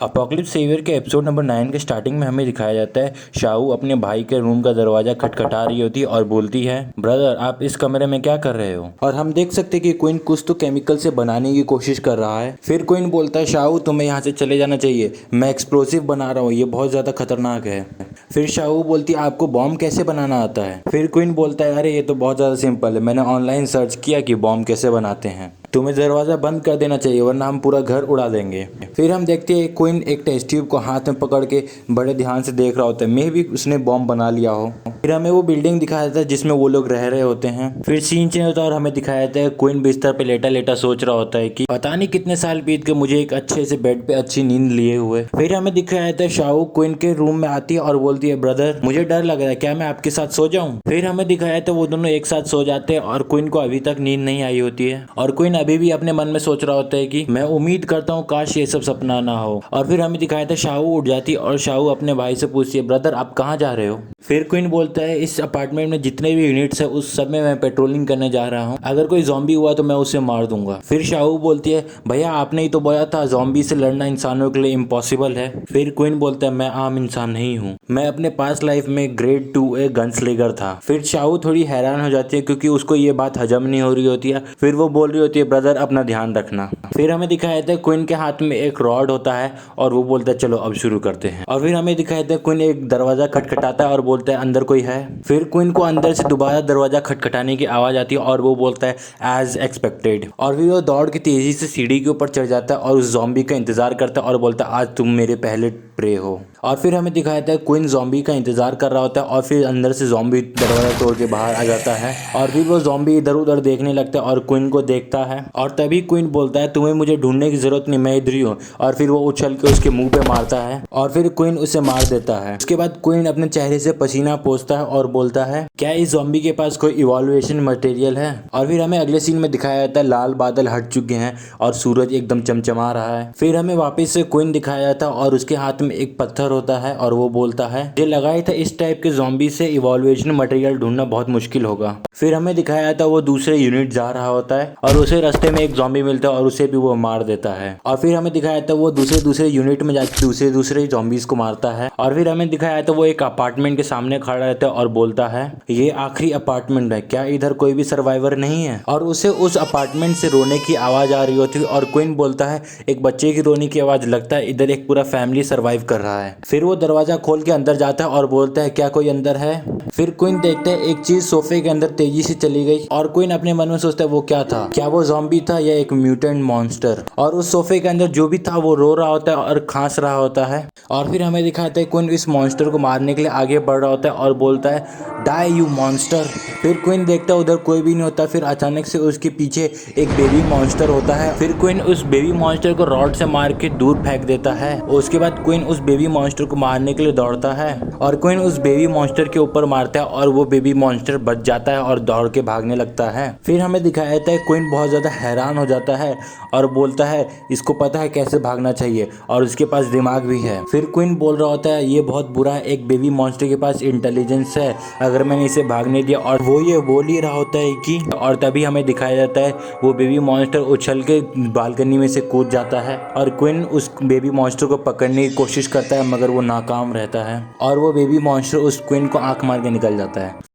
Apocalypse saviour के episode number 9 के starting में हमें दिखाया जाता है शाहू अपने भाई के रूम का दरवाजा खटखटा रही होती है और बोलती है, ब्रदर आप इस कमरे में क्या कर रहे हो। और हम देख सकते हैं कि क्वीन कुछ तो केमिकल से बनाने की कोशिश कर रहा है। फिर क्वीन बोलता है, शाहू तुम्हें यहाँ से चले जाना चाहिए, मैं एक्सप्लोसिव बना रहा हूँ, ये बहुत ज्यादा खतरनाक है। फिर शाहू बोलती है, आपको बॉम्ब कैसे बनाना आता है। फिर क्वीन बोलता है, अरे ये तो बहुत ज्यादा सिंपल है, मैंने ऑनलाइन सर्च किया कि बॉम्ब कैसे बनाते हैं, तुम्हें दरवाजा बंद कर देना चाहिए वरना हम पूरा घर उड़ा देंगे। फिर हम देखते हैं क्वीन एक टेस्ट ट्यूब को हाथ में पकड़ के बड़े ध्यान से देख रहा होता है, मे भी उसने बॉम्ब बना लिया हो। फिर हमें वो बिल्डिंग दिखाया जाता है जिसमें वो लोग रह रहे होते हैं। फिर सीन चेंज होता है और हमें दिखाया जाता है क्वीन बिस्तर पे लेटा लेटा सोच रहा होता है कि पता नहीं कितने साल बीत के मुझे एक अच्छे से बेड पे अच्छी नींद लिए हुए। फिर हमें दिखाया जाता है शाहू क्वीन के रूम में आती है और बोलती है, ब्रदर मुझे डर लग रहा है, क्या मैं आपके साथ सो जाऊं। फिर हमें दिखाया जाता है वो दोनों एक साथ सो जाते हैं और क्वीन को अभी तक नींद नहीं आई होती है और क्वीन अभी भी अपने मन में सोच रहा होता है कि मैं उम्मीद करता हूँ काश ये सब सपना ना हो। और फिर हमें दिखाया था शाहू उठ जाती है और शाहू अपने भाई से पूछती है, ब्रदर आप कहाँ जा रहे हो। फिर क्वीन बोलता है, इस अपार्टमेंट में जितने भी यूनिट्स है उस सब में मैं पेट्रोलिंग करने जा रहा हूँ, अगर कोई ज़ॉम्बी हुआ तो मैं उसे मार दूंगा। फिर शाहू बोलती है, भैया आपने ही तो बोला था ज़ॉम्बी से लड़ना इंसानों के लिए इम्पॉसिबल है। फिर क्वीन बोलता है, मैं आम इंसान नहीं हूँ, मैं अपने पास्ट लाइफ में ग्रेड 2 एक गनस्लिंगर था। फिर शाहू थोड़ी हैरान हो जाती है क्योंकि उसको ये बात हजम नहीं हो रही होती है। फिर वो बोल रही होती है, ब्रदर अपना ध्यान रखना। फिर हमें दिखाया जाता है क्वीन के हाथ में एक रॉड होता है और वो बोलता है, चलो अब शुरू करते हैं। और फिर हमें दिखाया जाता है क्वीन एक दरवाजा खटखटाता है और बोलता है, अंदर कोई है। फिर क्वीन को अंदर से दोबारा दरवाजा खटखटाने की आवाज आती है और वो बोलता है, एज एक्सपेक्टेड। और फिर वो दौड़ के तेजी से सीढ़ी के ऊपर चढ़ जाता है और उस ज़ॉम्बी का इंतजार करता है और बोलता है, आज तुम मेरे पहले प्रे हो। और फिर हमें दिखाया जाता है क्वीन ज़ॉम्बी का इंतजार कर रहा होता है और फिर अंदर से ज़ॉम्बी दरवाजा तोड़ के बाहर आ जाता है और फिर वो ज़ॉम्बी इधर उधर देखने लगता है और क्वीन को देखता है और तभी क्वीन बोलता है, तुम्हें मुझे ढूंढने की जरूरत नहीं, मैं इधर ही हूँ। और फिर वो उछल के उसके मुंह पे मारता है और फिर क्वीन उसे मार देता है। उसके बाद क्वीन अपने चेहरे से पसीना पोंछता है और बोलता है, क्या इस ज़ॉम्बी के पास कोई इवोल्यूशन मटेरियल है। और फिर हमें अगले सीन में दिखाया जाता है लाल बादल हट चुके हैं और सूरज एकदम चमचमा रहा है। फिर हमें वापस से क्वीन दिखाया जाता है और उसके हाथ में एक पत्थर होता है और वो बोलता है, मुझे लगा ही था इस टाइप के ज़ॉम्बी से इवोल्यूशन मटेरियल ढूंढना बहुत मुश्किल होगा। फिर हमें दिखाया जाता है वो दूसरे यूनिट जा रहा होता है और उसे रास्ते में एक ज़ॉम्बी मिलता है और उसे भी वो मार देता है। और फिर हमें दिखाया जाता है वो दूसरे यूनिट में जाकर दूसरे ज़ॉम्बीज को मारता है। और फिर हमें दिखाया जाता है वो एक अपार्टमेंट के सामने खड़ा रहता है और बोलता है, ये आखिरी अपार्टमेंट है, क्या इधर कोई भी सर्वाइवर नहीं है। और उसे उस अपार्टमेंट से रोने की आवाज आ रही होती है और क्वीन बोलता है, एक बच्चे की रोने की आवाज, लगता है इधर एक पूरा फैमिली सर्वाइव कर रहा है। फिर वो दरवाजा खोल के अंदर जाता है और बोलता है, क्या कोई अंदर है। फिर क्वीन देखता है एक चीज सोफे के अंदर तेजी से चली गई और क्वीन अपने मन में सोचता है वो क्या था, क्या वो ज़ॉम्बी था या एक म्यूटेंट मॉन्स्टर। और उस सोफे के अंदर जो भी था वो रो रहा होता है और खांस रहा होता है। और फिर हमें दिखाता है क्वीन इस मॉन्स्टर को मारने के लिए आगे बढ़ रहा होता है और बोलता है, डाई यू मॉन्स्टर। फिर क्वीन देखता है उधर कोई भी नहीं होता। फिर अचानक से उसके पीछे एक बेबी मॉन्स्टर होता है। फिर क्वीन उस बेबी मॉन्स्टर को रॉड से मार के दूर फेंक देता है। उसके बाद क्वीन उस बेबी मॉन्स्टर को मारने के लिए दौड़ता है और क्वीन उस बेबी मॉन्स्टर के ऊपर मारता है और वो बेबी मॉन्स्टर बच जाता है और दौड़ के भागने लगता है। फिर हमें दिखाया जाता है क्वीन बहुत ज्यादा हैरान हो जाता है और बोलता है, इसको पता है कैसे भागना चाहिए और उसके पास दिमाग भी है। फिर क्वीन बोल रहा होता है, ये बहुत बुरा है, एक बेबी मॉन्स्टर के पास इंटेलिजेंस है, अगर मैंने इसे भागने दिया। और वो ये बोल ही रहा होता है कि, और तभी हमें दिखाया जाता है वो बेबी मॉन्स्टर उछल के बालकनी में से कूद जाता है और क्वीन उस बेबी मॉन्स्टर को पकड़ने की कोशिश करता है मगर वो नाकाम रहता है और वो बेबी मॉन्स्टर उस क्वीन को आंख मार के निकल जाता है।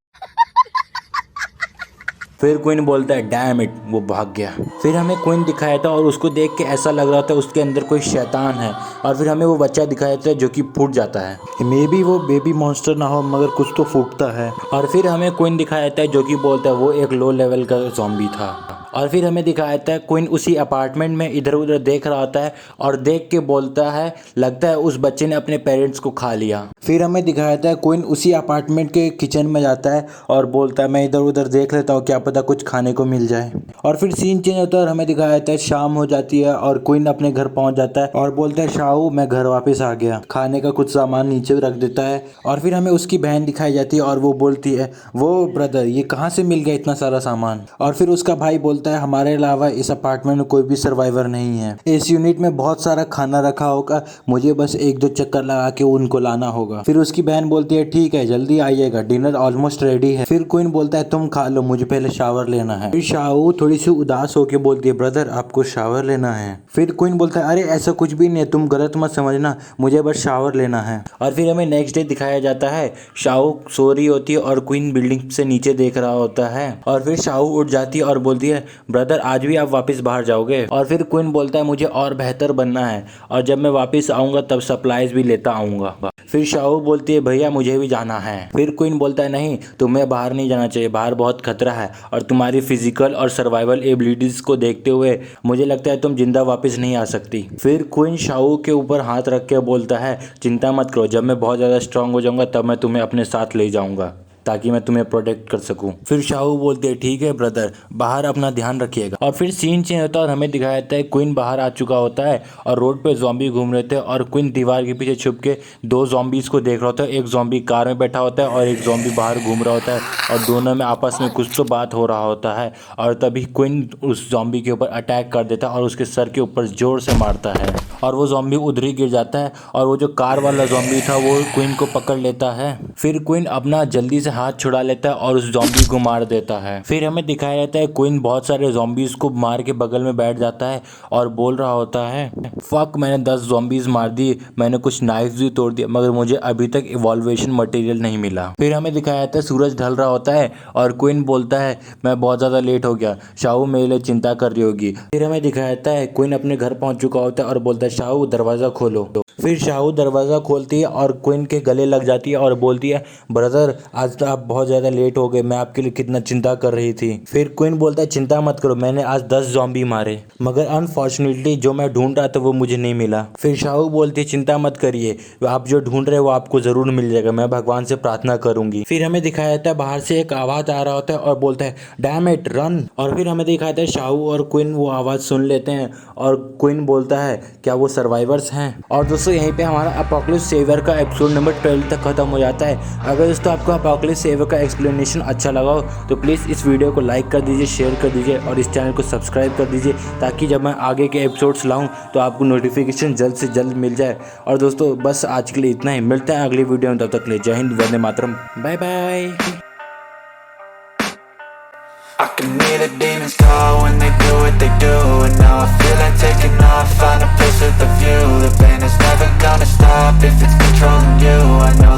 फिर क्वीन बोलता है, डैम इट, वो भाग गया। फिर हमें क्वीन दिखाया था और उसको देख के ऐसा लग रहा था उसके अंदर कोई शैतान है। और फिर हमें वो बच्चा दिखाया था जो कि फूट जाता है। मे बी वो बेबी मॉन्स्टर ना हो मगर कुछ तो फूटता है। और फिर हमें क्वीन दिखाया था जो कि बोलता है वो एक लो लेवल का ज़ॉम्बी था। और फिर हमें दिखाया था क्वीन उसी अपार्टमेंट में इधर उधर देख रहा होता है और देख के बोलता है, लगता है उस बच्चे ने अपने पेरेंट्स को खा लिया। फिर हमें दिखाया था क्वीन उसी अपार्टमेंट के किचन में जाता है और बोलता है, मैं इधर उधर देख लेता हूँ, क्या पता कुछ खाने को मिल जाए। और फिर सीन चेंज होता है और हमें दिखाया जाता है शाम हो जाती है और क्वीन अपने घर पहुंच जाता है और बोलता है, शाहू मैं घर वापस आ गया, खाने का कुछ सामान नीचे रख देता है। और फिर हमें उसकी बहन दिखाई जाती है और वो बोलती है, वो ब्रदर ये कहाँ से मिल गया इतना सारा सामान। और फिर उसका भाई बोलता है, हमारे अलावा इस अपार्टमेंट में कोई भी सर्वाइवर नहीं है, इस यूनिट में बहुत सारा खाना रखा होगा, मुझे बस एक दो चक्कर लगा के उनको लाना होगा। फिर उसकी बहन बोलती है, ठीक है जल्दी आइएगा, डिनर ऑलमोस्ट रेडी है। फिर क्वीन बोलता है, तुम खा लो, मुझे पहले शावर लेना है। फिर शाओ थोड़ी सी उदास होकर बोलती है ब्रदर आपको शावर लेना है। फिर क्वीन बोलता है अरे ऐसा कुछ भी नहीं है, तुम गलत मत समझना, मुझे बस शावर लेना है। और फिर हमें नेक्स्ट डे दिखाया जाता है, शाओ सो रही होती है और क्वीन बिल्डिंग से नीचे देख रहा होता है। और फिर शाओ उठ जाती है और बोलती है ब्रदर आज भी आप वापस बाहर जाओगे। और फिर क्वीन बोलता है मुझे और बेहतर बनना है और जब मैं वापस आऊंगा तब सप्लाईज भी लेता आऊंगा। फिर शाओ बोलती है भैया मुझे भी जाना है। फिर क्वीन बोलता है नहीं तुम्हें बाहर नहीं जाना चाहिए, बाहर बहुत खतरा है और तुम्हारी फिजिकल और सर्वाइवल एबिलिटीज को देखते हुए मुझे लगता है तुम जिंदा वापस नहीं आ सकती। फिर क्वीन शाओ के ऊपर हाथ रख के बोलता है चिंता मत करो, जब मैं बहुत ज़्यादा स्ट्रांग हो जाऊंगा तब मैं तुम्हें अपने साथ ले जाऊंगा ताकि मैं तुम्हें प्रोटेक्ट कर सकूं। फिर शाओ बोलते हैं ठीक है ब्रदर, बाहर अपना ध्यान रखिएगा। और फिर सीन चेंज होता है और हमें दिखाया जाता है क्वीन बाहर आ चुका होता है और रोड पे ज़ॉम्बी घूम रहे थे और क्वीन दीवार के पीछे छुप के दो ज़ॉम्बीज़ को देख रहा होता है। एक ज़ॉम्बी कार में बैठा होता है और एक ज़ॉम्बी बाहर घूम रहा होता है और दोनों में आपस में कुछ तो बात हो रहा होता है। और तभी क्वीन उस ज़ॉम्बी के ऊपर अटैक कर देता है और उसके सर के ऊपर जोर से मारता है और वो ज़ॉम्बी उधर ही गिर जाता है और वो जो कार वाला ज़ॉम्बी था वो क्वीन को पकड़ लेता है। फिर क्वीन अपना जल्दी से हाथ छुड़ा लेता है और उस ज़ॉम्बी को मार देता है। फिर हमें दिखाया जाता है क्वीन बहुत सारे ज़ॉम्बीज़ को मार के बगल में बैठ जाता है और बोल रहा होता है फक मैंने 10 ज़ॉम्बीज़ मार दिए, मैंने कुछ नाइफ्स भी तोड़ दिए मगर मुझे अभी तक इवॉल्वेशन मटेरियल नहीं मिला। फिर हमें दिखाया जाता है सूरज ढल रहा होता है और क्वीन बोलता है मैं बहुत ज़्यादा लेट हो गया, शाओ मेरे लिए चिंता कर रही होगी। फिर हमें दिखाया जाता है क्वीन अपने घर पहुंच चुका होता है और बोलता है शाओ दरवाज़ा खोलो। फिर शाओ दरवाज़ा खोलती है और क्वीन के गले लग जाती है और बोलती है ब्रदर आज तो आप बहुत ज़्यादा लेट हो गए, मैं आपके लिए कितना चिंता कर रही थी। फिर क्वीन बोलता है चिंता मत करो, मैंने आज 10 ज़ॉम्बी मारे मगर अनफॉर्चुनेटली जो मैं ढूंढ रहा था वो मुझे नहीं मिला। फिर शाओ बोलती है चिंता मत करिए, आप जो ढूंढ रहे हो वो आपको ज़रूर मिल जाएगा, मैं भगवान से प्रार्थना करूंगी। फिर हमें दिखाया जाता है बाहर से एक आवाज़ आ रहा होता है और बोलता है डैम इट रन। और फिर हमें दिखाया जाता है शाओ और क्वीन वो आवाज़ सुन लेते हैं और क्वीन बोलता है क्या वो सर्वाइवर्स हैं। और दोस्तों यहीं पे हमारा अपोकलिप्स सेवियर का एपिसोड नंबर 12 तक खत्म हो जाता है। अगर दोस्तों आपको अपोकलिप्स सेवियर का एक्सप्लेनेशन अच्छा लगा हो तो प्लीज़ इस वीडियो को लाइक कर दीजिए, शेयर कर दीजिए और इस चैनल को सब्सक्राइब कर दीजिए ताकि जब मैं आगे के एपिसोड्स लाऊं तो आपको नोटिफिकेशन जल्द से जल्द मिल जाए। और दोस्तों बस आज के लिए इतना ही, मिलते हैं अगली वीडियो में, तब तक के लिए जय हिंद, वंदे मातरम, bye bye. I can hear the demons call when they do what they do. And now I feel like taking off, find a place with a view. The pain is never gonna stop if it's controlling you. I know